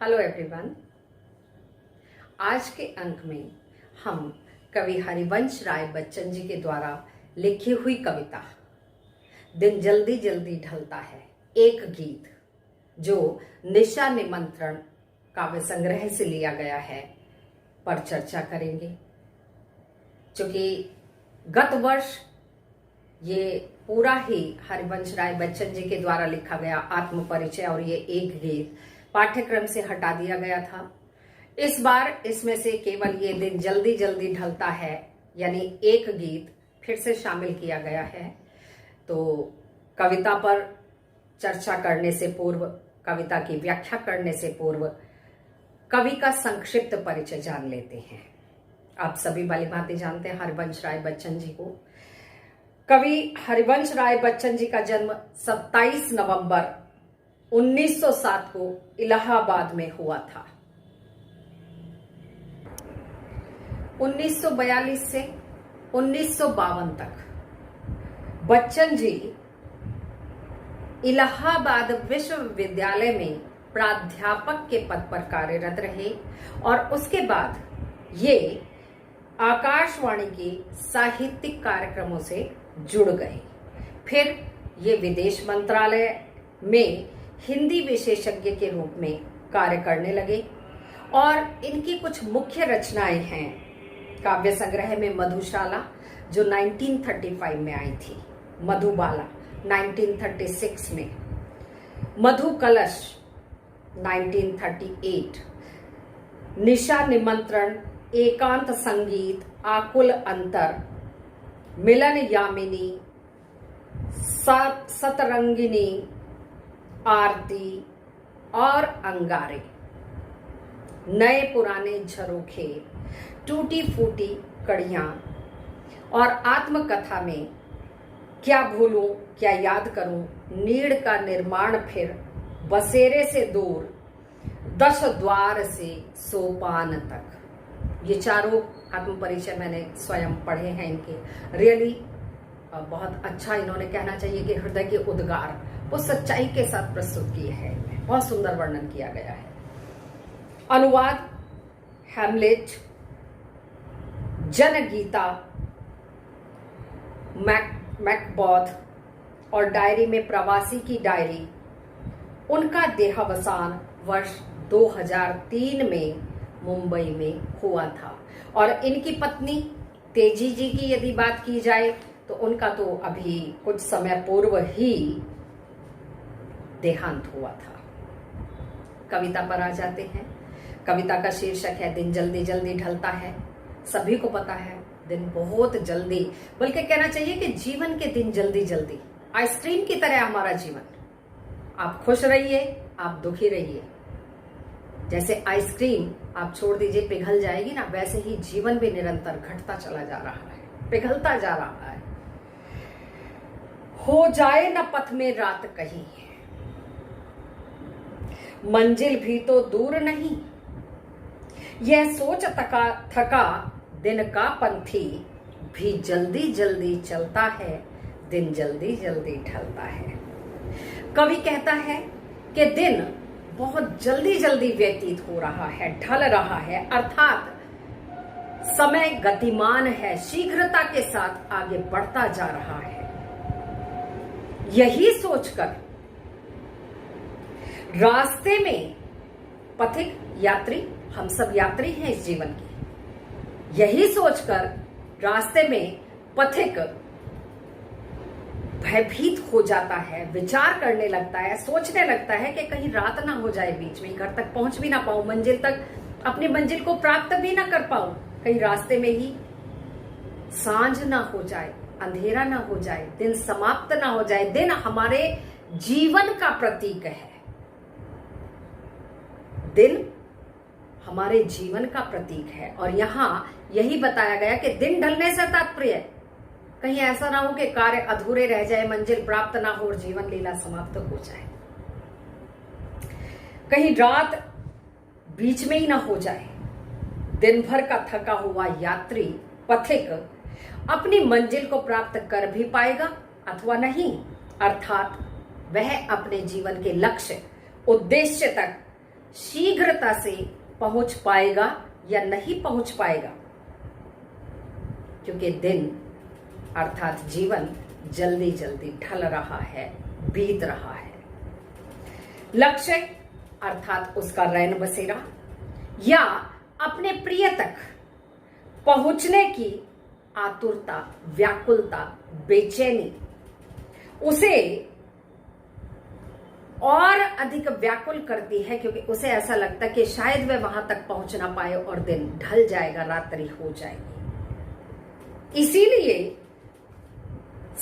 Hello everyone. आज के अंक में हम कवि हरिवंश राय बच्चन जी के द्वारा लिखी हुई कविता दिन जल्दी जल्दी ढलता है एक गीत, जो निशा निमंत्रण काव्य संग्रह से लिया गया है, पर चर्चा करेंगे। चूंकि गत वर्ष ये पूरा ही हरिवंश राय बच्चन जी के द्वारा लिखा गया आत्म परिचय और ये एक गीत पाठ्यक्रम से हटा दिया गया था। इस बार इसमें से केवल ये दिन जल्दी जल्दी ढलता है यानी एक गीत फिर से शामिल किया गया है। तो कविता पर चर्चा करने से पूर्व, कविता की व्याख्या करने से पूर्व कवि का संक्षिप्त परिचय जान लेते हैं। आप सभी भली भांति जानते हैं हरिवंश राय बच्चन जी को। कवि हरिवंश राय बच्चन जी का जन्म 27 नवंबर 1907 को इलाहाबाद में हुआ था। 1942 से 1952 तक बच्चन जी इलाहाबाद विश्वविद्यालय में प्राध्यापक के पद पर कार्यरत रहे और उसके बाद ये आकाशवाणी के साहित्यिक कार्यक्रमों से जुड़ गए। फिर ये विदेश मंत्रालय में हिंदी विशेषज्ञ के रूप में कार्य करने लगे और इनकी कुछ मुख्य रचनाएं हैं काव्य संग्रह में मधुशाला जो 1935 में आई थी, मधुबाला 1936 में, मधु कलश 1938, निशा निमंत्रण, एकांत संगीत, आकुल अंतर, मिलन यामिनी, सतरंगिनी, आरती और अंगारे, नए पुराने झरोखे, टूटी फूटी कड़ियां और आत्मकथा में क्या भूलूं क्या याद करूं, नीड़ का निर्माण, फिर बसेरे से दूर, 10 द्वार से सोपान तक। ये चारों आत्म परिचय मैंने स्वयं पढ़े हैं इनके। रियली बहुत अच्छा, इन्होंने कहना चाहिए कि हृदय के उद्गार वो सच्चाई के साथ प्रस्तुत किए हैं। बहुत सुंदर वर्णन किया गया है। अनुवाद हैमलेट, जनगीता, मैकबॉथ और डायरी में प्रवासी की डायरी। उनका देहावसान वर्ष 2003 में मुंबई में हुआ था और इनकी पत्नी तेजी जी की यदि बात की जाए तो उनका तो अभी कुछ समय पूर्व ही देहांत हुआ था। कविता पर आ जाते हैं। कविता का शीर्षक है दिन जल्दी जल्दी ढलता है। सभी को पता है दिन बहुत जल्दी, बल्कि कहना चाहिए कि जीवन के दिन जल्दी जल्दी आइसक्रीम की तरह हमारा जीवन। आप खुश रहिए, आप दुखी रहिए। जैसे आइसक्रीम आप छोड़ दीजिए पिघल जाएगी ना, वैसे ही जीवन भी निरंतर घटता चला जा रहा है, पिघलता जा रहा है। हो जाए न पथ में रात कहीं, मंजिल भी तो दूर नहीं, यह सोच थका दिन का पंथी, भी जल्दी जल्दी चलता है, दिन जल्दी जल्दी ढलता है। कवि कहता है कि दिन बहुत जल्दी जल्दी व्यतीत हो रहा है, ढल रहा है, अर्थात समय गतिमान है, शीघ्रता के साथ आगे बढ़ता जा रहा है। यही सोचकर रास्ते में पथिक यात्री, हम सब यात्री हैं इस जीवन के, यही सोचकर रास्ते में पथिक भयभीत हो जाता है, विचार करने लगता है, सोचने लगता है कि कहीं रात ना हो जाए, बीच में घर तक पहुंच भी ना पाऊं, मंजिल तक अपनी मंजिल को प्राप्त भी ना कर पाऊं, कहीं रास्ते में ही सांझ ना हो जाए, अंधेरा ना हो जाए, दिन समाप्त ना हो जाए। दिन हमारे जीवन का प्रतीक है, दिन हमारे जीवन का प्रतीक है। और यहां यही बताया गया कि दिन ढलने से तात्पर्य कहीं ऐसा ना हो कि कार्य अधूरे रह जाए, मंजिल प्राप्त ना हो और जीवन लीला समाप्त हो जाए, कहीं रात बीच में ही ना हो जाए। दिन भर का थका हुआ यात्री पथिक अपनी मंजिल को प्राप्त कर भी पाएगा अथवा नहीं, अर्थात वह अपने जीवन के लक्ष्य उद्देश्य तक शीघ्रता से पहुंच पाएगा या नहीं पहुंच पाएगा, क्योंकि दिन अर्थात जीवन जल्दी जल्दी ढल रहा है, बीत रहा है। लक्ष्य अर्थात उसका रैन बसेरा या अपने प्रिय तक पहुंचने की आतुरता, व्याकुलता, बेचैनी उसे और अधिक व्याकुल करती है, क्योंकि उसे ऐसा लगता है कि शायद वह वहां तक पहुंच ना पाए और दिन ढल जाएगा, रात्रि हो जाएगी। इसीलिए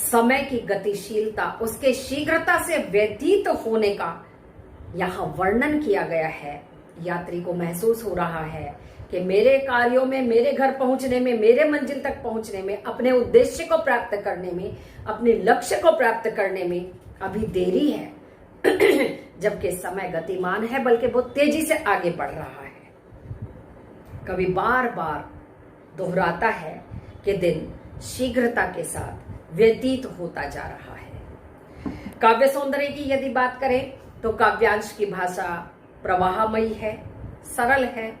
समय की गतिशीलता, उसके शीघ्रता से व्यतीत होने का यहां वर्णन किया गया है। यात्री को महसूस हो रहा है कि मेरे कार्यों में, मेरे घर पहुंचने में, मेरे मंजिल तक पहुंचने में, अपने उद्देश्य को प्राप्त करने में, अपने लक्ष्य को प्राप्त करने में अभी देरी है। जबकि समय गतिमान है, बल्कि बहुत तेजी से आगे बढ़ रहा है। कवि बार बार दोहराता है कि दिन शीघ्रता के साथ व्यतीत होता जा रहा है। काव्य सौंदर्य की यदि बात करें तो काव्यांश की भाषा प्रवाहमयी है, सरल है,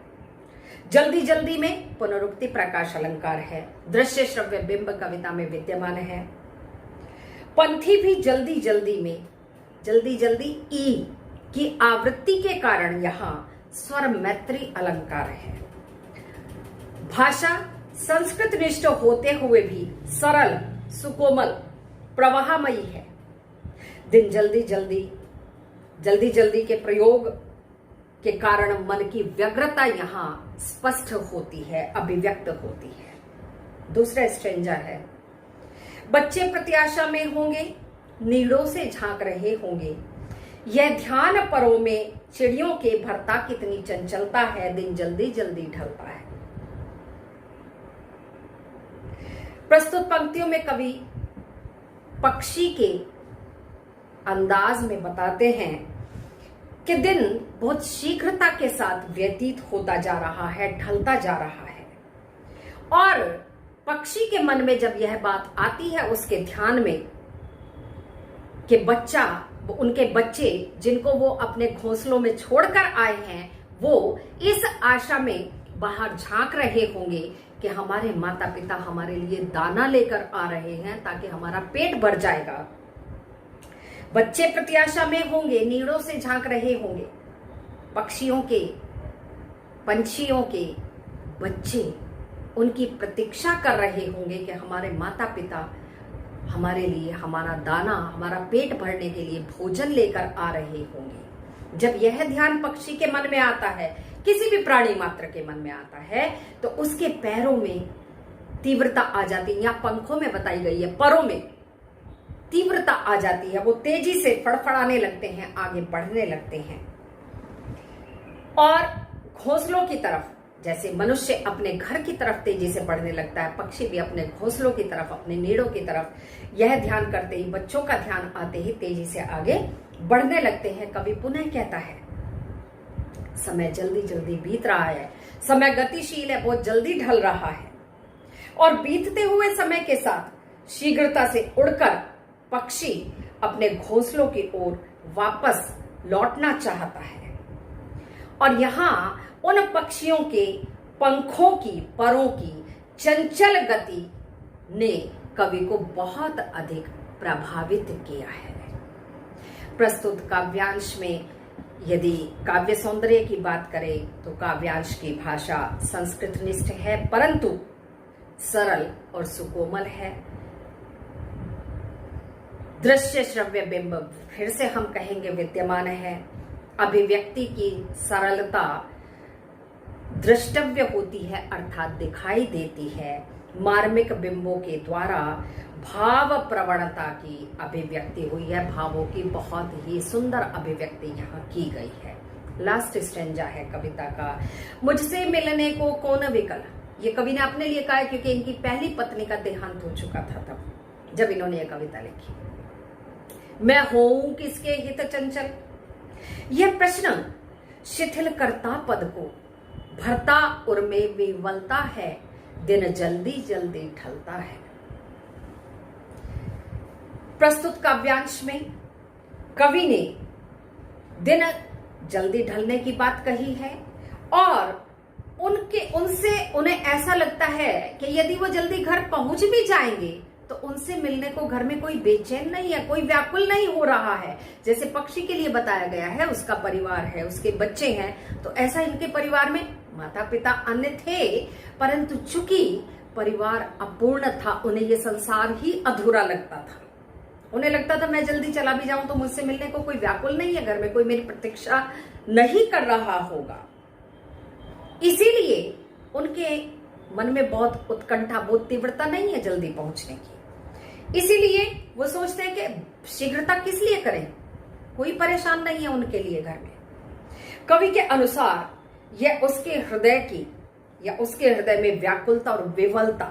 जल्दी जल्दी में पुनरुक्ति प्रकाश अलंकार है, दृश्य श्रव्य बिंब कविता में विद्यमान है। पंथी भी जल्दी जल्दी में, जल्दी जल्दी ई की आवृत्ति के कारण यहां स्वर मैत्री अलंकार है। भाषा संस्कृत निष्ठ होते हुए भी सरल, सुकोमल, प्रवाहमयी है। दिन जल्दी जल्दी के प्रयोग के कारण मन की व्यग्रता यहां स्पष्ट होती है, अभिव्यक्त होती है। दूसरा स्ट्रेंजर है, बच्चे प्रत्याशा में होंगे, नीड़ों से झांक रहे होंगे, यह ध्यान परों में चिड़ियों के भरता कितनी चंचलता है, दिन जल्दी जल्दी ढलता है। प्रस्तुत पंक्तियों में कवि पक्षी के अंदाज में बताते हैं कि दिन बहुत शीघ्रता के साथ व्यतीत होता जा रहा है, ढलता जा रहा है। और पक्षी के मन में जब यह बात आती है, उसके ध्यान में कि उनके बच्चे जिनको वो अपने घोंसलों में छोड़कर आए हैं, वो इस आशा में बाहर झांक रहे होंगे कि हमारे माता पिता हमारे लिए दाना लेकर आ रहे हैं ताकि हमारा पेट भर जाएगा। बच्चे प्रत्याशा में होंगे, नीड़ों से झांक रहे होंगे। पंछियों के बच्चे उनकी प्रतीक्षा कर रहे होंगे कि हमारे माता पिता हमारे लिए हमारा दाना, हमारा पेट भरने के लिए भोजन लेकर आ रहे होंगे। जब यह ध्यान पक्षी के मन में आता है, किसी भी प्राणी मात्र के मन में आता है, तो उसके पैरों में तीव्रता आ जाती है, या पंखों में बताई गई है, परों में तीव्रता आ जाती है। वो तेजी से फड़फड़ाने लगते हैं, आगे बढ़ने लगते हैं। और घोंसलों की तरफ, जैसे मनुष्य अपने घर की तरफ तेजी से बढ़ने लगता है, पक्षी भी अपने घोंसलों की तरफ, अपने नीड़ों की तरफ यह ध्यान करते ही, बच्चों का ध्यान आते ही तेजी से आगे बढ़ने लगते हैं। कवि पुनः कहता है, समय जल्दी जल्दी बीत रहा है, समय गतिशील है, बहुत जल्दी ढल रहा है। और बीतते हुए समय के साथ शीघ्रता से उड़कर पक्षी अपने घोंसलों की ओर वापस लौटना चाहता है। और यहां उन पक्षियों के पंखों की, परों की चंचल गति ने कवि को बहुत अधिक प्रभावित किया है। प्रस्तुत काव्यांश में यदि काव्य सौंदर्य की बात करें तो काव्यांश की भाषा संस्कृतनिष्ठ है, परंतु सरल और सुकोमल है। दृश्य श्रव्य बिंब फिर से हम कहेंगे विद्यमान है। अभिव्यक्ति की सरलता दृष्टव्य होती है, अर्थात दिखाई देती है। मार्मिक बिंबों के द्वारा भाव प्रवणता की अभिव्यक्ति हुई है, भावों की बहुत ही सुंदर अभिव्यक्ति यहाँ की गई है। लास्ट स्टेंजा है कविता का, मुझसे मिलने को कौन विकल। ये कवि ने अपने लिए कहा है, क्योंकि इनकी पहली पत्नी का देहांत हो चुका था तब जब इन्होंने ये कविता लिखी। मैं होऊं किसके हित चंचल, यह प्रश्न शिथिल करता पद को, भरता उर्मे विवलता है, दिन जल्दी जल्दी ढलता है। प्रस्तुत काव्यांश में कवि ने दिन जल्दी ढलने की बात कही है और उन्हें ऐसा लगता है कि यदि वो जल्दी घर पहुंच भी जाएंगे तो उनसे मिलने को घर में कोई बेचैन नहीं है, कोई व्याकुल नहीं हो रहा है। जैसे पक्षी के लिए बताया गया है, उसका परिवार है, उसके बच्चे हैं, तो ऐसा इनके परिवार में माता पिता अन्य थे, परंतु चूंकि परिवार अपूर्ण था, उन्हें ये संसार ही अधूरा लगता था। उन्हें लगता था मैं जल्दी चला भी जाऊं तो मुझसे मिलने को कोई व्याकुल नहीं है, घर में कोई मेरी प्रतीक्षा नहीं कर रहा होगा। इसीलिए उनके मन में बहुत उत्कंठा, बहुत तीव्रता नहीं है जल्दी पहुंचने की। इसीलिए वो सोचते हैं कि शीघ्रता किस लिए करें, कोई परेशान नहीं है उनके लिए घर में। कवि के अनुसार यह उसके हृदय की या उसके हृदय में व्याकुलता और विवलता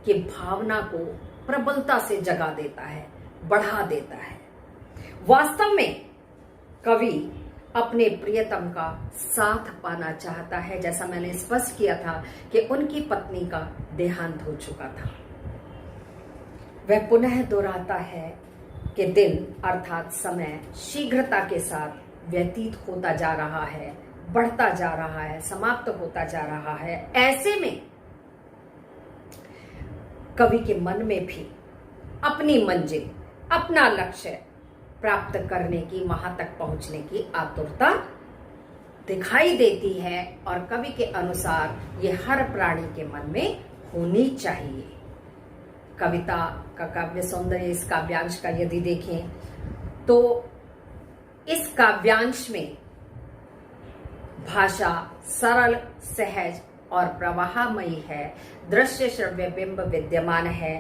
की भावना को प्रबलता से जगा देता है, बढ़ा देता है। वास्तव में कवि अपने प्रियतम का साथ पाना चाहता है। जैसा मैंने स्पष्ट किया था कि उनकी पत्नी का देहांत हो चुका था। वह पुनः दोहराता है कि दिन अर्थात समय शीघ्रता के साथ व्यतीत होता जा रहा है, बढ़ता जा रहा है, समाप्त होता जा रहा है। ऐसे में कवि के मन में भी अपनी मंजिल, अपना लक्ष्य प्राप्त करने की, वहां तक पहुंचने की आतुरता दिखाई देती है और कवि के अनुसार ये हर प्राणी के मन में होनी चाहिए। कविता का काव्य सौंदर्य, इस काव्यांश का यदि देखें तो इस काव्यांश में भाषा सरल, सहज और प्रवाहमयी है। दृश्य श्रव्य बिंब विद्यमान है।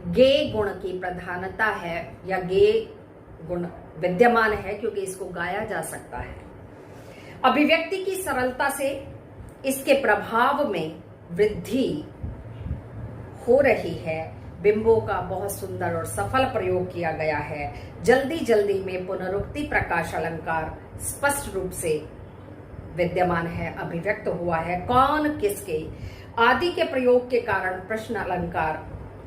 गेय गुण की प्रधानता है या गेय गुण विद्यमान है क्योंकि इसको गाया जा सकता है। अभिव्यक्ति की सरलता से इसके प्रभाव में वृद्धि हो रही है। बिंबों का बहुत सुंदर और सफल प्रयोग किया गया है। जल्दी जल्दी में पुनरुक्ति प्रकाश अलंकार स्पष्ट रूप से विद्यमान है, अभिव्यक्त हुआ है। कौन किसके आदि के प्रयोग के कारण प्रश्न अलंकार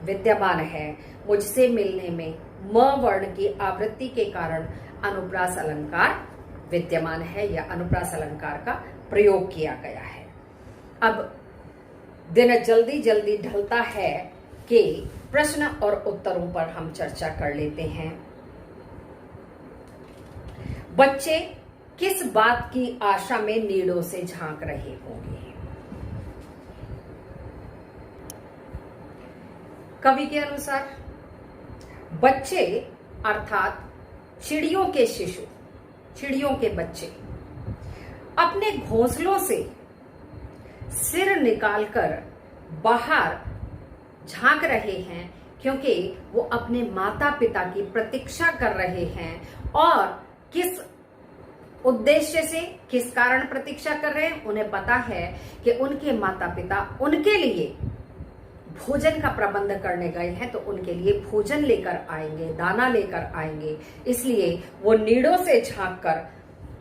विद्यमान है। मुझसे मिलने में म वर्ण की आवृत्ति के कारण अनुप्रास अलंकार विद्यमान है या अनुप्रास अलंकार का प्रयोग किया गया है। अब दिन जल्दी जल्दी ढलता है कि प्रश्न और उत्तरों पर हम चर्चा कर लेते हैं। बच्चे किस बात की आशा में नीड़ों से झांक रहे होंगे। कवि के अनुसार बच्चे अर्थात चिड़ियों के शिशु, चिड़ियों के बच्चे अपने घोंसलों से सिर निकालकर बाहर झांक रहे हैं क्योंकि वो अपने माता पिता की प्रतीक्षा कर रहे हैं। और किस उद्देश्य से, किस कारण प्रतीक्षा कर रहे हैं, उन्हें पता है कि उनके माता पिता उनके लिए भोजन का प्रबंध करने गए हैं, तो उनके लिए भोजन लेकर आएंगे, दाना लेकर आएंगे। इसलिए वो नीड़ों से झांककर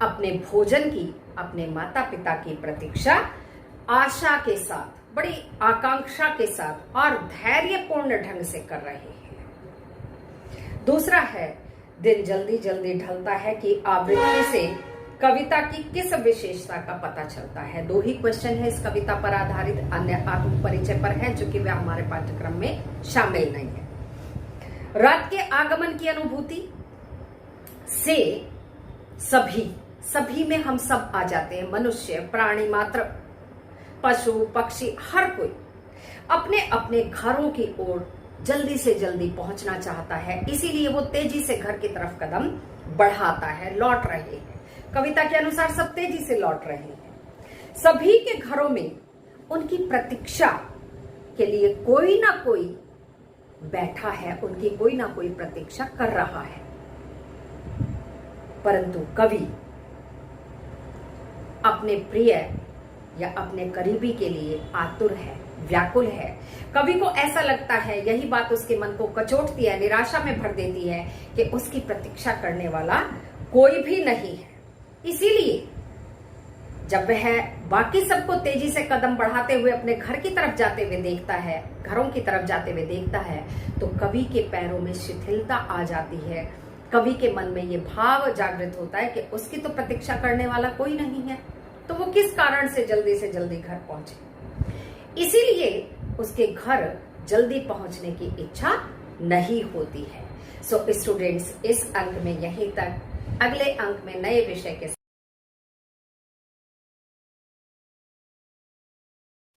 अपने भोजन की, अपने माता पिता की प्रतीक्षा आशा के साथ, बड़ी आकांक्षा के साथ और धैर्यपूर्ण ढंग से कर रहे हैं। दूसरा है, दिन जल्दी जल्दी ढलता है कि आवृत्ति से कविता की किस विशेषता का पता चलता है। दो ही क्वेश्चन है इस कविता पर आधारित, अन्य आत्म परिचय पर है जो कि वह हमारे पाठ्यक्रम में शामिल नहीं है। रात के आगमन की अनुभूति से सभी में हम सब आ जाते हैं। मनुष्य, प्राणी मात्र, पशु, पक्षी, हर कोई अपने अपने घरों की ओर जल्दी से जल्दी पहुंचना चाहता है। इसीलिए वो तेजी से घर की तरफ कदम बढ़ाता है, लौट रहे हैं। कविता के अनुसार सब तेजी से लौट रहे हैं। सभी के घरों में उनकी प्रतीक्षा के लिए कोई ना कोई बैठा है, उनकी कोई ना कोई प्रतीक्षा कर रहा है। परंतु कवि अपने प्रिय या अपने करीबी के लिए आतुर है, व्याकुल है। कवि को ऐसा लगता है, यही बात उसके मन को कचोटती है, निराशा में भर देती है कि उसकी प्रतीक्षा करने वाला कोई भी नहीं है। इसीलिए जब वह बाकी सबको तेजी से कदम बढ़ाते हुए अपने घर की तरफ जाते हुए देखता है, घरों की तरफ जाते हुए देखता है, तो कवि के पैरों में शिथिलता आ जाती है। कवि के मन में ये भाव जागृत होता है कि उसकी तो प्रतीक्षा करने वाला कोई नहीं है, तो वो किस कारण से जल्दी घर पहुंचे। इसीलिए उसके घर जल्दी पहुंचने की इच्छा नहीं होती है। सो स्टूडेंट्स, इस अंक में यहीं तक। अगले अंक में नए विषय के